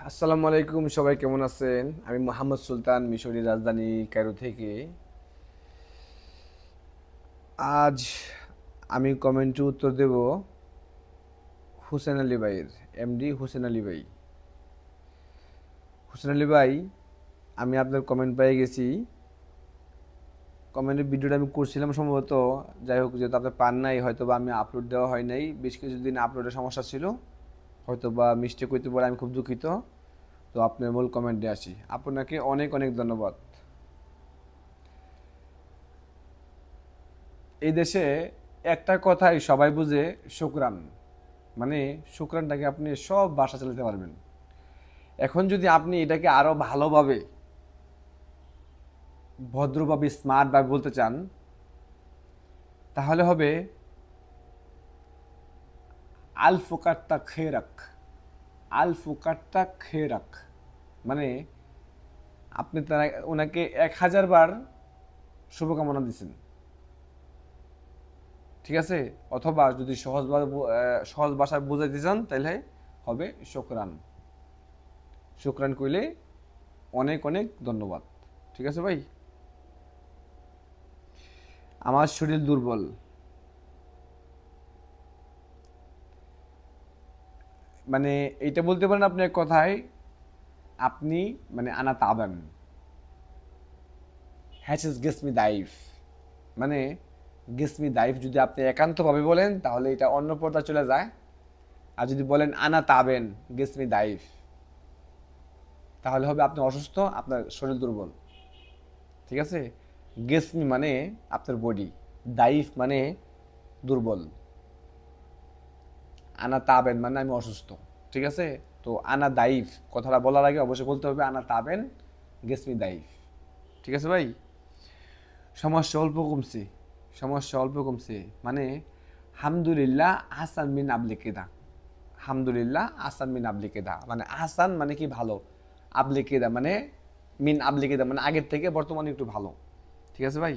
আসসালামু আলাইকুম, সবাই কেমন আছেন? আমি মোহাম্মদ সুলতান, মিশরের রাজধানী কায়রো থেকে। আজ আমি কমেন্টে উত্তর দেব হুসেন আলী ভাইয়ের, এমডি হুসেন আলী ভাই। হুসেন আলী ভাই, আমি আপনার কমেন্ট পেয়ে গেছি। কমেন্টের ভিডিওটা আমি করছিলাম সম্ভবত, যাই হোক, যেহেতু আপনি পান নাই, হয়তো বা আমি আপলোড দেওয়া হয় নাই, বেশ কিছুদিন আপলোডের সমস্যা ছিল, হয়তো বা মিস্টেক হইতে পারে, আমি খুব দুঃখিত। তো আপনার মূল কমেন্টে আসি। আপনাকে অনেক অনেক ধন্যবাদ। এই দেশে একটা কথাই সবাই বুঝে, শুকরান। মানে শুকরানটাকে আপনি সব বাসা চালাতে পারবেন। এখন যদি আপনি এটাকে আরো ভালোভাবে, ভদ্রভাবে, স্মার্টভাবে বলতে চান, তাহলে হবে আল ফুকাত্তা খেরাক। আল ফুকাত্তা খেরাক মানে আপনি তারা ওনাকে 1000 বার শুভকামনা দিচ্ছেন, ঠিক আছে? অথবা যদি সহজ ভাষায় বুঝাইতে চান, তাহলে হবে শুকরান। শুকরান কইলে অনেক অনেক ধন্যবাদ। ঠিক আছে ভাই? আমার শরীর দুর্বল, মানে এইটা বলতে পারেন আপনি এক কথায়, আপনি মানে আনা তাবান হ্যাচেস গেসমি দাইফ, মানে গেসমি দাইফ যদি আপনি একান্তভাবে বলেন তাহলে এটা অন্য পর্দা চলে যায়। আর যদি বলেন আনা তাবেন গেসমি দাইফ, তাহলে হবে আপনি অসুস্থ, আপনার শরীর দুর্বল। ঠিক আছে? গেসমি মানে আপনার বডি, দাইফ মানে দুর্বল, আনা তাবেন মানে আমি অসুস্থ। ঠিক আছে? তো আনা দাইফ কথাটা বলার আগে অবশ্যই বলতে হবে আনা তাবেন গেসমি দাইফ। ঠিক আছে ভাই? সমস্যা অল্প কমছে, সমস্যা অল্প কমছে, মানে হামদুলিল্লাহ আহসান মিন আবলিকেদা। হামদুলিল্লাহ আহসান মিন আবলিকেদা মানে আহসান মানে কি ভালো, আবলিকেদা মানে মিন আবলিকেদা মানে আগের থেকে বর্তমানে একটু ভালো। ঠিক আছে ভাই?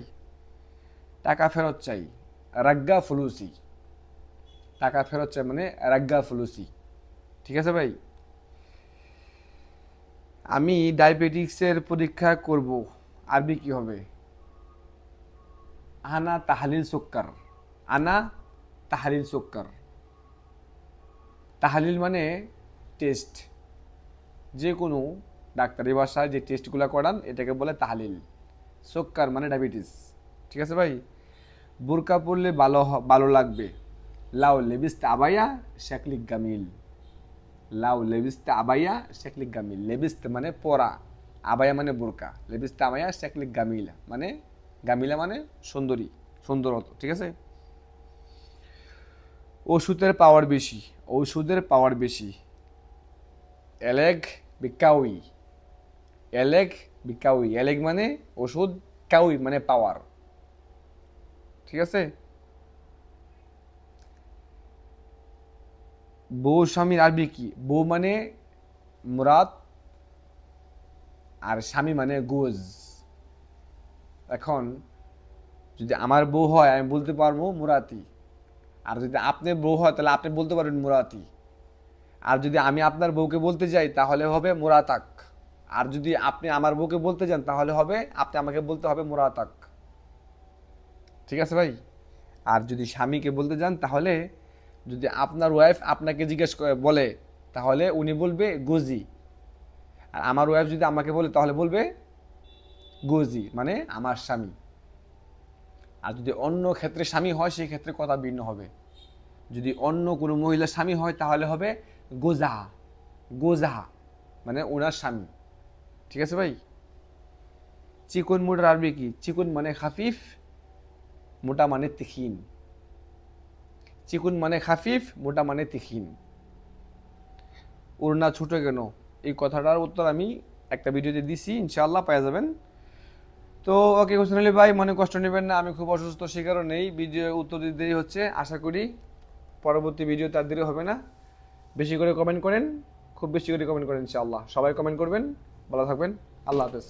টাকা ফেরত চাই, রাগ্গা ফুলুসি। টাকা ফেরত চাই মানে রাগ্গা ফুলুসি। ঠিক আছে ভাই? আমি ডায়াবেটিক্সের পরীক্ষা করব, আরবি কি হবে? আনা তাহলিল সুক্কার। আনা তাহলিল সুক্কার। তাহলিল মানে টেস্ট, যে কোনো ডাক্তারি ভাষায় যে টেস্টগুলো করান এটাকে বলে তাহলিল। সুক্কার মানে ডায়াবেটিস। ঠিক আছে ভাই? বোরকা পরলে ভালো লাগবে, লাউ লেবিস্তা আবাইয়া শেকলিক গামিল। লাউ লেবিস্তা আবাইয়া শেকলিক গামিল। লেবিস্তা মানে পরা, আবাইয়া মানে বোরকা, লেবিস্তা আবাইয়া শেকলিক গামিলা মানে, গামিলা মানে সুন্দরী, সুন্দরতা। ঠিক আছে? ওষুধের পাওয়ার বেশি, ওষুধের পাওয়ার বেশি, এলেগ বিকাউই। এলেগ বিকাউই, এলেগ মানে ওষুধ, কাউই মানে পাওয়ার। ঠিক আছে? বউ স্বামীর আরবি কি? বউ মানে মুরাদ, আর স্বামী মানে গোজ। এখন যদি আমার বউ হয় আমি বলতে পারবো মুরাতি, আর যদি আপনার বউ হয় তাহলে আপনি বলতে পারবেন মুরাতি। আর যদি আমি আপনার বউকে বলতে যাই তাহলে হবে মুরাতাক। আর যদি আপনি আমার বউকে বলতে যান তাহলে হবে আপনি আমাকে বলতে হবে মুরাতাক। ঠিক আছে ভাই? আর যদি স্বামীকে বলতে যান তাহলে, যদি আপনার ওয়াইফ আপনাকে জিজ্ঞেস করে বলে তাহলে উনি বলবে গোজি। আর আমার ওয়াইফ যদি আমাকে বলে তাহলে বলবে গোজি, মানে আমার স্বামী। আর যদি অন্য ক্ষেত্রে স্বামী হয় সেই ক্ষেত্রে কথা ভিন্ন হবে। যদি অন্য কোনো মহিলা স্বামী হয় তাহলে হবে গোজা। গোজা মানে ওনার স্বামী। ঠিক আছে ভাই? চিকন মোটার আরবি কি? চিকন মানে খাফিফ, মোটা মানে তিখিন। চিকুন মানে খাফিফ, মোটা মানে তিখিন। ওড়না ছোট কেন, এই কথাটার উত্তর আমি একটা ভিডিওতে দিছি, ইনশাআল্লাহ পেয়ে যাবেন। তো ওকে হোসেন আলী ভাই, মনে কষ্ট নেবেন না, আমি খুব অসুস্থ, সে কারণেই ভিডিও উত্তর দিতে দেরি হচ্ছে। আশা করি পরবর্তী ভিডিও তার দেরি হবে না। বেশি করে কমেন্ট করেন, খুব বেশি করে কমেন্ট করেন ইনশাআল্লাহ। সবাই কমেন্ট করবেন। ভালো থাকবেন। আল্লাহ হাফেজ।